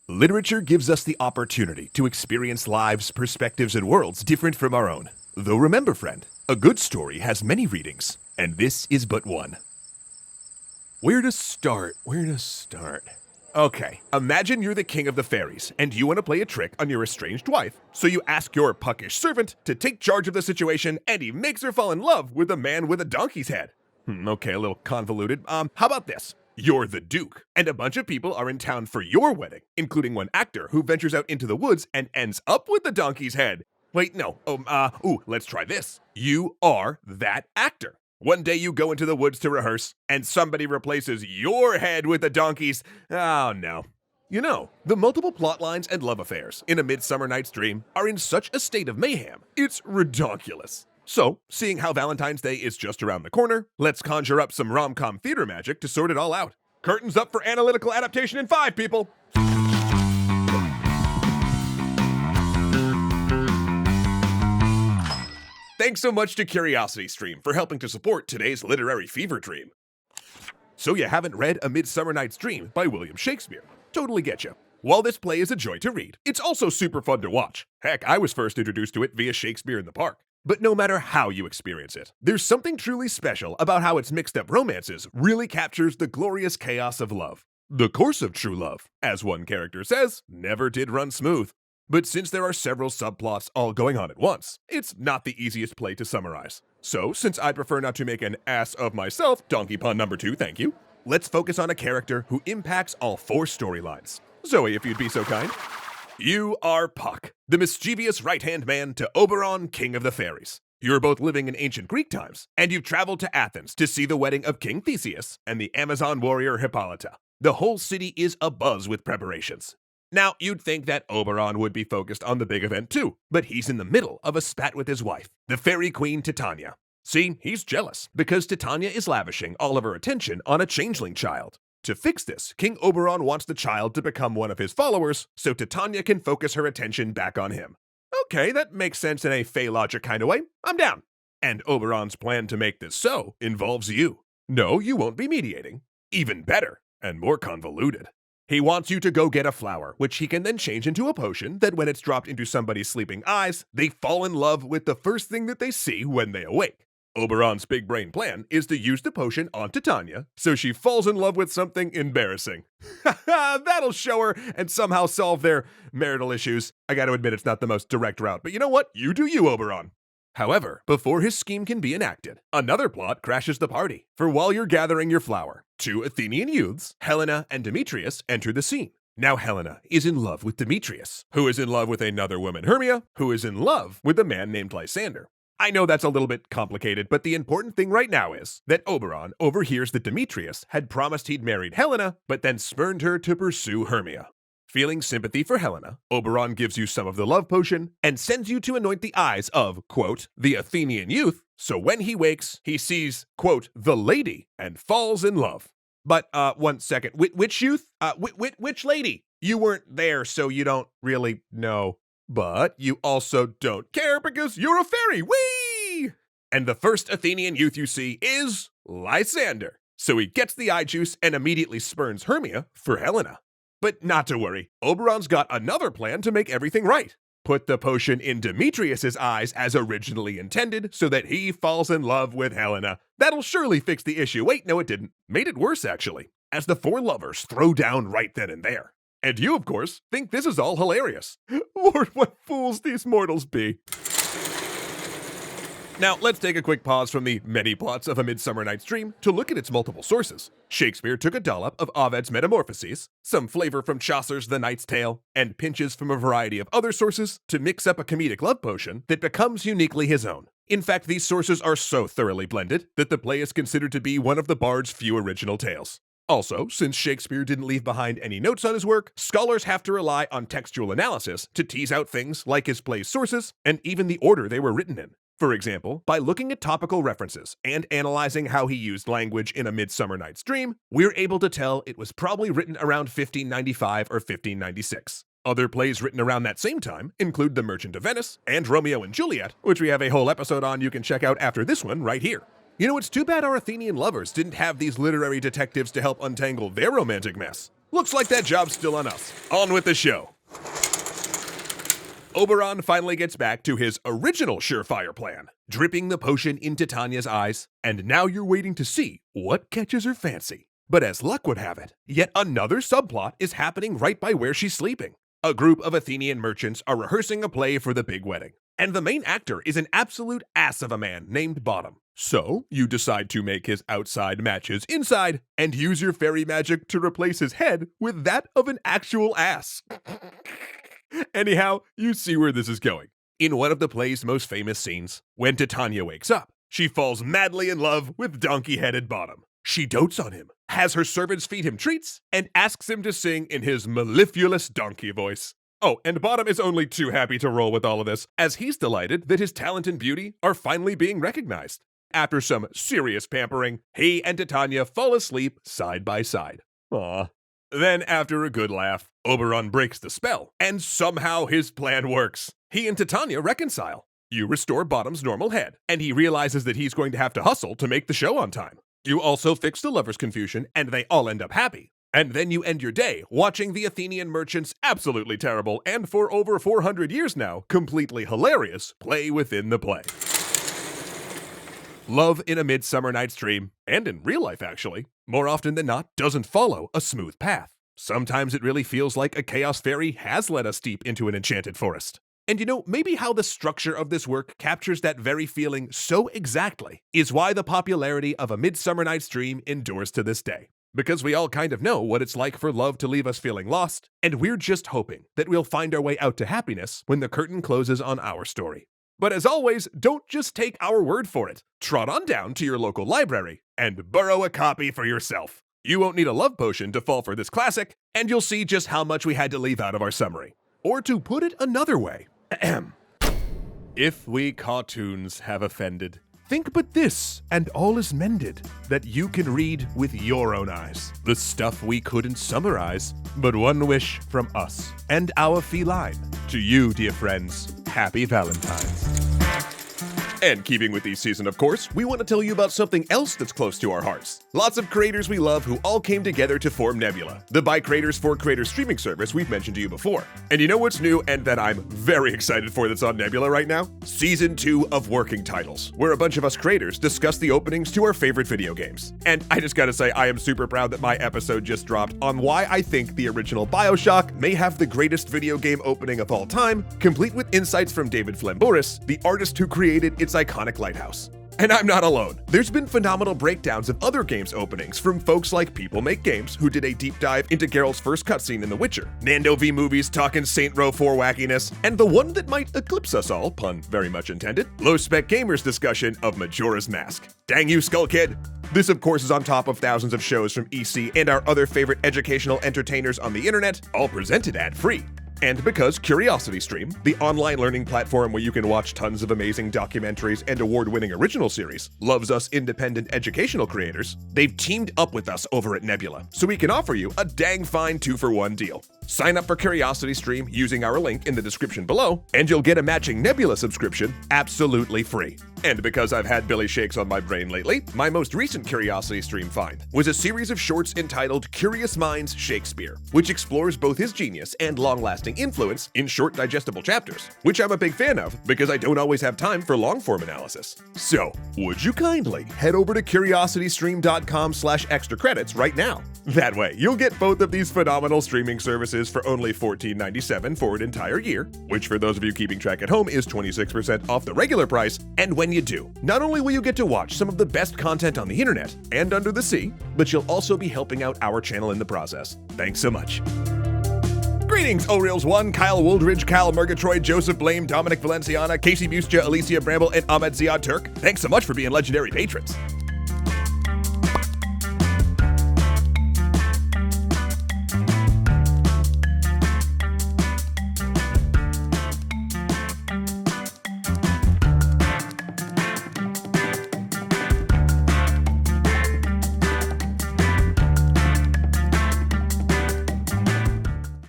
Literature gives us the opportunity to experience lives, perspectives, and worlds different from our own. Though remember, friend, a good story has many readings, and this is but one. Where to start? Okay, imagine you're the king of the fairies, and you want to play a trick on your estranged wife. So you ask your puckish servant to take charge of the situation, and he makes her fall in love with a man with a donkey's head. Okay, a little convoluted. How about this? You're the duke, and a bunch of people are in town for your wedding, including one actor who ventures out into the woods and ends up with the donkey's head. Wait, no. Let's try this. You are that actor. One day you go into the woods to rehearse, and somebody replaces your head with a donkey's. Oh no. You know, the multiple plot lines and love affairs in A Midsummer Night's Dream are in such a state of mayhem, it's redonkulous. So, seeing how Valentine's Day is just around the corner, let's conjure up some rom-com theater magic to sort it all out. Curtains up for analytical adaptation in 5, people! Thanks so much to CuriosityStream for helping to support today's literary fever dream. So you haven't read A Midsummer Night's Dream by William Shakespeare? Totally get you. While this play is a joy to read, it's also super fun to watch. Heck, I was first introduced to it via Shakespeare in the Park. But no matter how you experience it, there's something truly special about how its mixed-up romances really captures the glorious chaos of love. The course of true love, as one character says, never did run smooth. But since there are several subplots all going on at once, it's not the easiest play to summarize. So, since I prefer not to make an ass of myself, donkey pun number 2, thank you, let's focus on a character who impacts all 4 storylines. Zoe, if you'd be so kind. You are Puck, the mischievous right-hand man to Oberon, King of the Faeries. You're both living in ancient Greek times, and you've traveled to Athens to see the wedding of King Theseus and the Amazon warrior Hippolyta. The whole city is abuzz with preparations. Now, you'd think that Oberon would be focused on the big event too, but he's in the middle of a spat with his wife, the fairy queen Titania. See, he's jealous because Titania is lavishing all of her attention on a changeling child. To fix this, King Oberon wants the child to become one of his followers so Titania can focus her attention back on him. Okay, that makes sense in a Fey logic kind of way. I'm down. And Oberon's plan to make this so involves you. No, you won't be mediating. Even better and more convoluted. He wants you to go get a flower, which he can then change into a potion that when it's dropped into somebody's sleeping eyes, they fall in love with the first thing that they see when they awake. Oberon's big brain plan is to use the potion on Titania so she falls in love with something embarrassing. That'll show her and somehow solve their marital issues. I gotta admit it's not the most direct route, but you know what? You do you, Oberon. However, before his scheme can be enacted, another plot crashes the party. For while you're gathering your flower, 2 Athenian youths, Helena and Demetrius, enter the scene. Now Helena is in love with Demetrius, who is in love with another woman, Hermia, who is in love with a man named Lysander. I know that's a little bit complicated, but the important thing right now is that Oberon overhears that Demetrius had promised he'd married Helena, but then spurned her to pursue Hermia. Feeling sympathy for Helena, Oberon gives you some of the love potion and sends you to anoint the eyes of, quote, the Athenian youth, so when he wakes, he sees, quote, the lady and falls in love. But, 1 second, which youth? Which lady? You weren't there, so you don't really know. But you also don't care because you're a fairy, whee! And the first Athenian youth you see is Lysander. So he gets the eye juice and immediately spurns Hermia for Helena. But not to worry, Oberon's got another plan to make everything right. Put the potion in Demetrius's eyes as originally intended so that he falls in love with Helena. That'll surely fix the issue. Wait, no it didn't. Made it worse actually, as the 4 lovers throw down right then and there. And you, of course, think this is all hilarious. Lord, what fools these mortals be. Now, let's take a quick pause from the many plots of A Midsummer Night's Dream to look at its multiple sources. Shakespeare took a dollop of Ovid's Metamorphoses, some flavor from Chaucer's The Knight's Tale, and pinches from a variety of other sources to mix up a comedic love potion that becomes uniquely his own. In fact, these sources are so thoroughly blended that the play is considered to be one of the bard's few original tales. Also, since Shakespeare didn't leave behind any notes on his work, scholars have to rely on textual analysis to tease out things like his play's sources and even the order they were written in. For example, by looking at topical references and analyzing how he used language in A Midsummer Night's Dream, we're able to tell it was probably written around 1595 or 1596. Other plays written around that same time include The Merchant of Venice and Romeo and Juliet, which we have a whole episode on you can check out after this one right here. You know, it's too bad our Athenian lovers didn't have these literary detectives to help untangle their romantic mess. Looks like that job's still on us. On with the show. Oberon finally gets back to his original surefire plan, dripping the potion in Titania's eyes, and now you're waiting to see what catches her fancy. But as luck would have it, yet another subplot is happening right by where she's sleeping. A group of Athenian merchants are rehearsing a play for the big wedding, and the main actor is an absolute ass of a man named Bottom. So, you decide to make his outside match his inside, and use your fairy magic to replace his head with that of an actual ass. Anyhow, you see where this is going. In one of the play's most famous scenes, when Titania wakes up, she falls madly in love with donkey-headed Bottom. She dotes on him, has her servants feed him treats, and asks him to sing in his mellifluous donkey voice. Oh, and Bottom is only too happy to roll with all of this, as he's delighted that his talent and beauty are finally being recognized. After some serious pampering, he and Titania fall asleep side by side. Aww. Then, after a good laugh, Oberon breaks the spell, and somehow his plan works. He and Titania reconcile. You restore Bottom's normal head, and he realizes that he's going to have to hustle to make the show on time. You also fix the lovers' confusion, and they all end up happy. And then you end your day watching the Athenian merchants' absolutely terrible, and for over 400 years now, completely hilarious play within the play. Love in A Midsummer Night's Dream, and in real life actually, more often than not, doesn't follow a smooth path. Sometimes it really feels like a chaos fairy has led us deep into an enchanted forest. And you know, maybe how the structure of this work captures that very feeling so exactly is why the popularity of A Midsummer Night's Dream endures to this day. Because we all kind of know what it's like for love to leave us feeling lost, and we're just hoping that we'll find our way out to happiness when the curtain closes on our story. But as always, don't just take our word for it. Trot on down to your local library and borrow a copy for yourself. You won't need a love potion to fall for this classic, and you'll see just how much we had to leave out of our summary. Or to put it another way, if we cartoons have offended, think but this, and all is mended, that you can read with your own eyes the stuff we couldn't summarize, but one wish from us and our feline. To you, dear friends, happy Valentine's. And keeping with the season, of course, we want to tell you about something else that's close to our hearts. Lots of creators we love who all came together to form Nebula, the by creators for creators streaming service we've mentioned to you before. And you know what's new and that I'm very excited for that's on Nebula right now? Season 2 of Working Titles, where a bunch of us creators discuss the openings to our favorite video games. And I just gotta say, I am super proud that my episode just dropped on why I think the original BioShock may have the greatest video game opening of all time, complete with insights from David Flambouris, the artist who created its iconic lighthouse. And I'm not alone. There's been phenomenal breakdowns of other games openings from folks like People Make Games, who did a deep dive into Geralt's first cutscene in The Witcher, Nando V Movies talking Saint Row 4 wackiness, and the one that might eclipse us all, pun very much intended, Low Spec Gamer's discussion of Majora's Mask. Dang you, Skull Kid! This, of course, is on top of thousands of shows from EC and our other favorite educational entertainers on the internet, all presented ad-free. And because CuriosityStream, the online learning platform where you can watch tons of amazing documentaries and award-winning original series, loves us independent educational creators, they've teamed up with us over at Nebula, so we can offer you a dang fine 2-for-1 deal. Sign up for CuriosityStream using our link in the description below, and you'll get a matching Nebula subscription absolutely free. And because I've had Billy Shakes on my brain lately, my most recent CuriosityStream find was a series of shorts entitled Curious Minds Shakespeare, which explores both his genius and long-lasting influence in short digestible chapters, which I'm a big fan of because I don't always have time for long-form analysis. So, would you kindly head over to curiositystream.com/extra credits right now? That way, you'll get both of these phenomenal streaming services for only $14.97 for an entire year, which for those of you keeping track at home is 26% off the regular price. And when you do, not only will you get to watch some of the best content on the internet and under the sea, but you'll also be helping out our channel in the process. Thanks so much. Greetings, O'Reels1, Kyle Wooldridge, Kyle Murgatroyd, Joseph Blame, Dominic Valenciana, Casey Bustia, Alicia Bramble, and Ahmed Ziad Turk. Thanks so much for being legendary patrons.